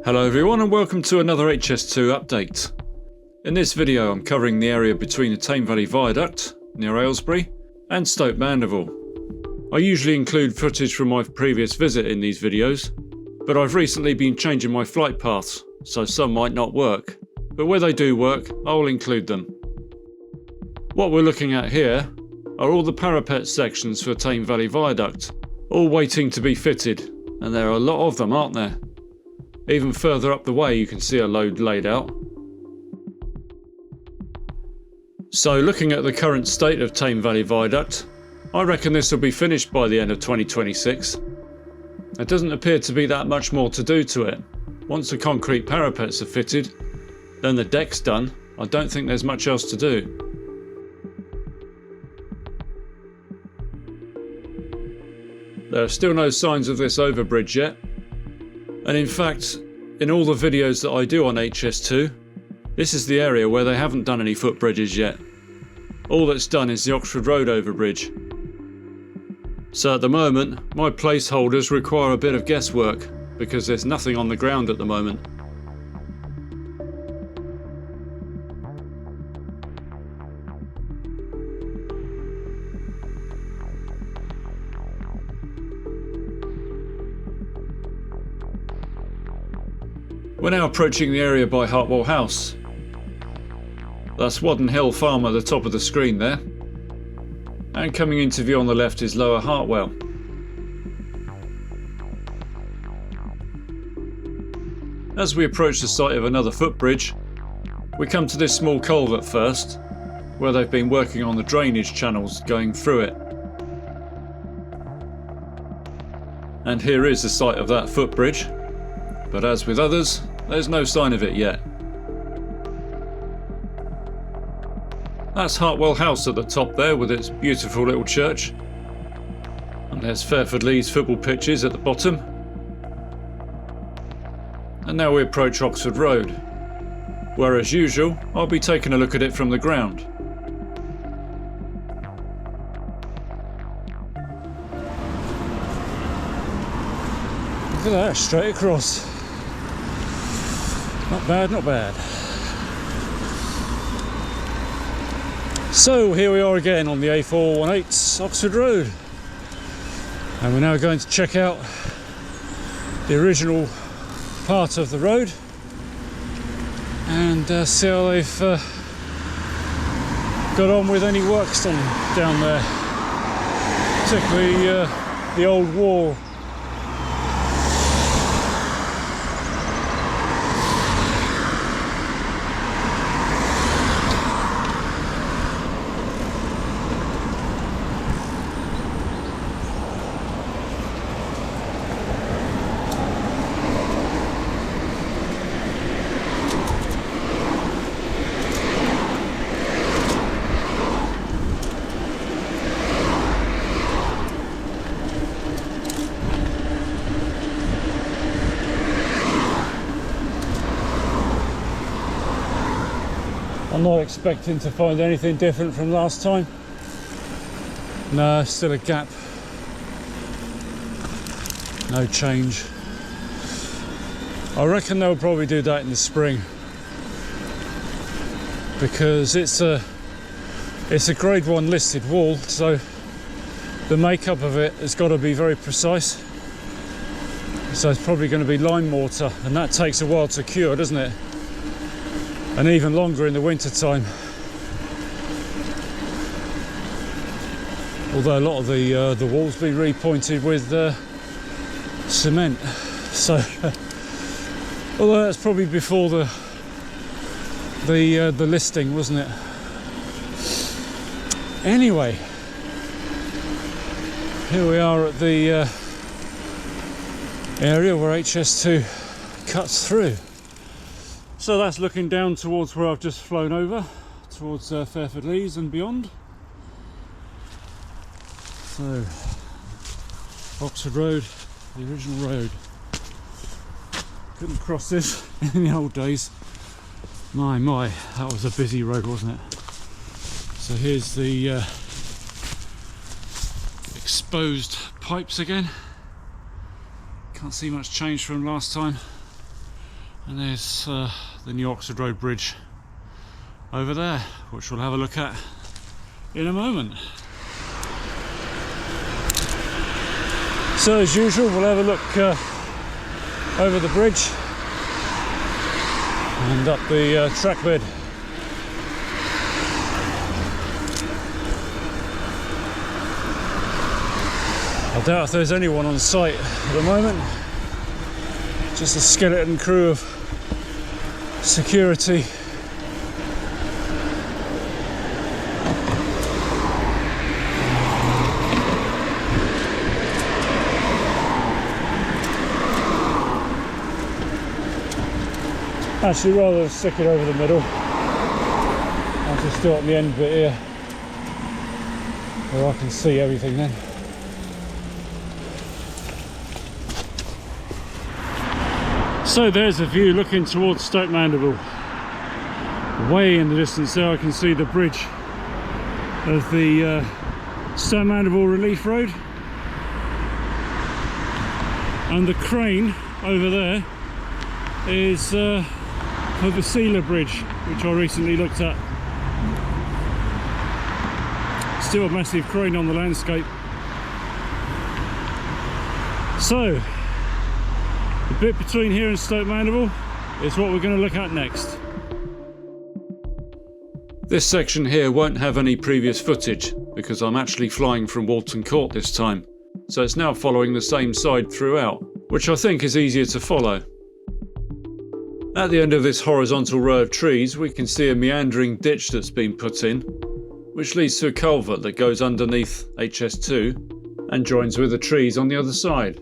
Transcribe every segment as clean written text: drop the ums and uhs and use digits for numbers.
Hello everyone and welcome to another HS2 update. In this video I'm covering the area between the Tame Valley Viaduct near Aylesbury and Stoke Mandeville. I usually include footage from my previous visit in these videos, but I've recently been changing my flight paths, so some might not work, but where they do work I'll include them. What we're looking at here are all the parapet sections for Tame Valley Viaduct, all waiting to be fitted, and there are a lot of them, aren't there? Even further up the way you can see a load laid out. So looking at the current state of Tame Valley Viaduct, I reckon this will be finished by the end of 2026. There doesn't appear to be that much more to do to it. Once the concrete parapets are fitted, then the deck's done. I don't think there's much else to do. There are still no signs of this overbridge yet. And in fact, in all the videos that I do on HS2, this is the area where they haven't done any footbridges yet. All that's done is the Oxford Road overbridge. So at the moment, my placeholders require a bit of guesswork, because there's nothing on the ground at the moment. We're now approaching the area by Hartwell House. That's Wadden Hill Farm at the top of the screen there. And coming into view on the left is Lower Hartwell. As we approach the site of another footbridge, we come to this small culvert first, where they've been working on the drainage channels going through it. And here is the site of that footbridge, but as with others, there's no sign of it yet. That's Hartwell House at the top there with its beautiful little church. And there's Fairford Leys football pitches at the bottom. And now we approach Oxford Road, where as usual I'll be taking a look at it from the ground. Look at that, straight across. Not bad, not bad. So here we are again on the A418 Oxford Road, and we're now going to check out the original part of the road and see how they've got on with any works done down there, particularly the old wall. I'm not expecting to find anything different from last time. No, still a gap. No change. I reckon they'll probably do that in the spring, because it's a grade 1 listed wall, so the makeup of it has got to be very precise. So it's probably going to be lime mortar, and that takes a while to cure, doesn't it? And even longer in the winter time. Although a lot of the walls been repointed with cement, so although that's probably before the listing, wasn't it? Anyway, here we are at the area where HS2 cuts through. So that's looking down towards where I've just flown over, towards Fairford Leys and beyond. So, Oxford Road, the original road. Couldn't cross this in the old days. My, that was a busy road, wasn't it? So here's the exposed pipes again. Can't see much change from last time. And there's the new Oxford Road Bridge over there, which we'll have a look at in a moment. So as usual, we'll have a look over the bridge and up the trackbed. I doubt if there's anyone on site at the moment. Just a skeleton crew of security. Actually, rather than stick it over the middle, I'll just do it on the end bit here, where I can see everything then. So there's a view looking towards Stoke Mandeville. Way in the distance there I can see the bridge of the Stoke Mandeville Relief Road. And the crane over there is for the Sealer Bridge, which I recently looked at. Still a massive crane on the landscape. So, the bit between here and Stoke Mandeville is what we're going to look at next. This section here won't have any previous footage because I'm actually flying from Walton Court this time, so it's now following the same side throughout, which I think is easier to follow. At the end of this horizontal row of trees we can see a meandering ditch that's been put in, which leads to a culvert that goes underneath HS2 and joins with the trees on the other side.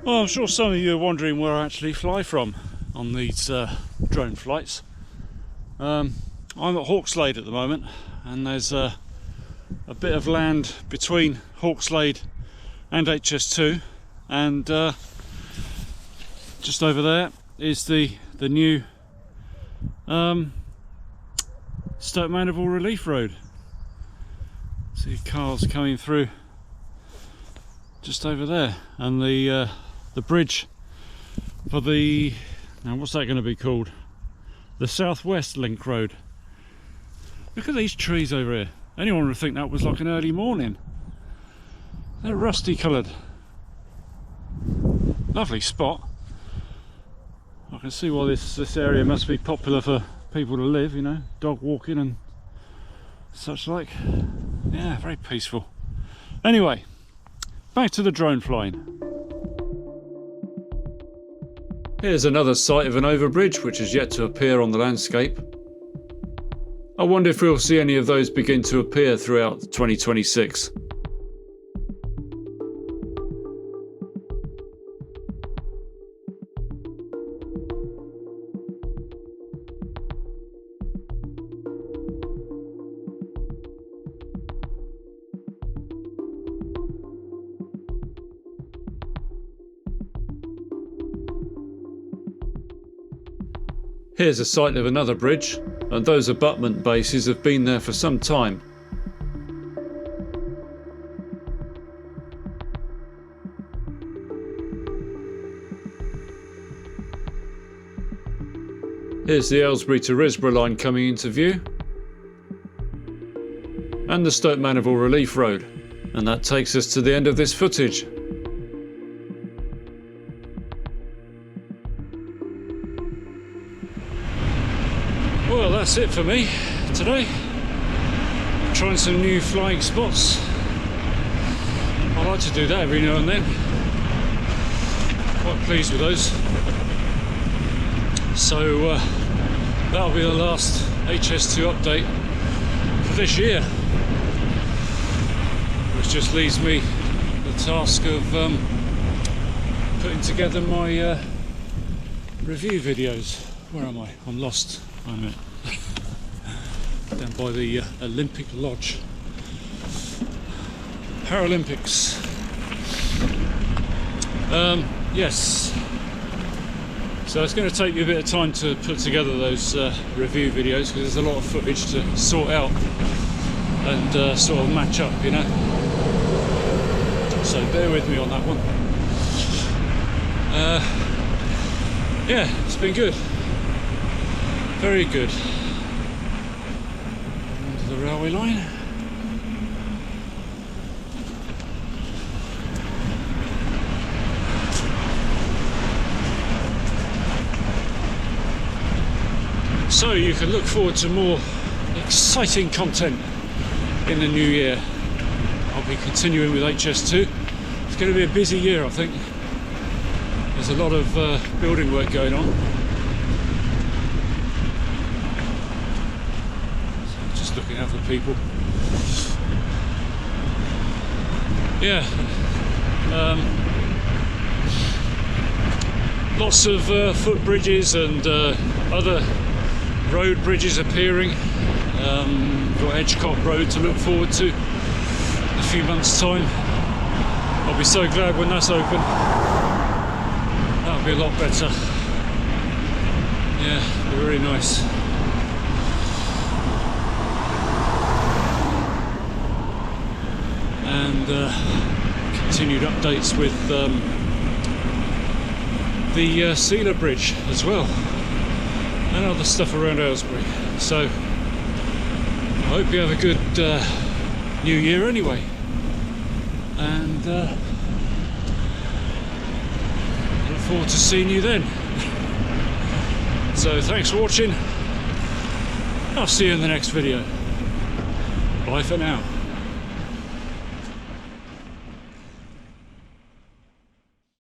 Well, I'm sure some of you are wondering where I actually fly from on these drone flights. I'm at Hawkslade at the moment, and there's a bit of land between Hawkslade and HS2, and just over there is the new Stoke Mandeville Relief Road. See cars coming through just over there, and the bridge for the, now what's that going to be called? The Southwest Link Road. Look at these trees over here. Anyone would think that was like an early morning. They're rusty coloured. Lovely spot. I can see why this area must be popular for people to live, you know, dog walking and such like. Yeah, very peaceful. Anyway, back to the drone flying. Here's another sight of an overbridge which has yet to appear on the landscape. I wonder if we'll see any of those begin to appear throughout 2026. Here's a sight of another bridge, and those abutment bases have been there for some time. Here's the Aylesbury to Risborough line coming into view, and the Stoke Mandeville Relief Road, and that takes us to the end of this footage. Well, that's it for me today. Trying some new flying spots. I like to do that every now and then. Quite pleased with those. So that'll be the last HS2 update for this year, which just leaves me the task of putting together my review videos. Where am I? I'm lost. I'm at down by the Olympic Lodge. Paralympics. Yes. So it's going to take me a bit of time to put together those review videos, because there's a lot of footage to sort out and sort of match up, you know. So bear with me on that one. Yeah, it's been good. Very good. Onto the railway line. So you can look forward to more exciting content in the new year. I'll be continuing with HS2. It's going to be a busy year, I think. There's a lot of building work going on. So just looking out for people. Yeah. Lots of footbridges and other road bridges appearing. Got Edgecote Road to look forward to in a few months' time. I'll be so glad when that's open. That'll be a lot better. Yeah, it'll be very nice. And continued updates with the Sealer Bridge as well, and other stuff around Aylesbury. So I hope you have a good new year anyway, and I look forward to seeing you then. So thanks for watching. I'll see you in the next video. Bye for now.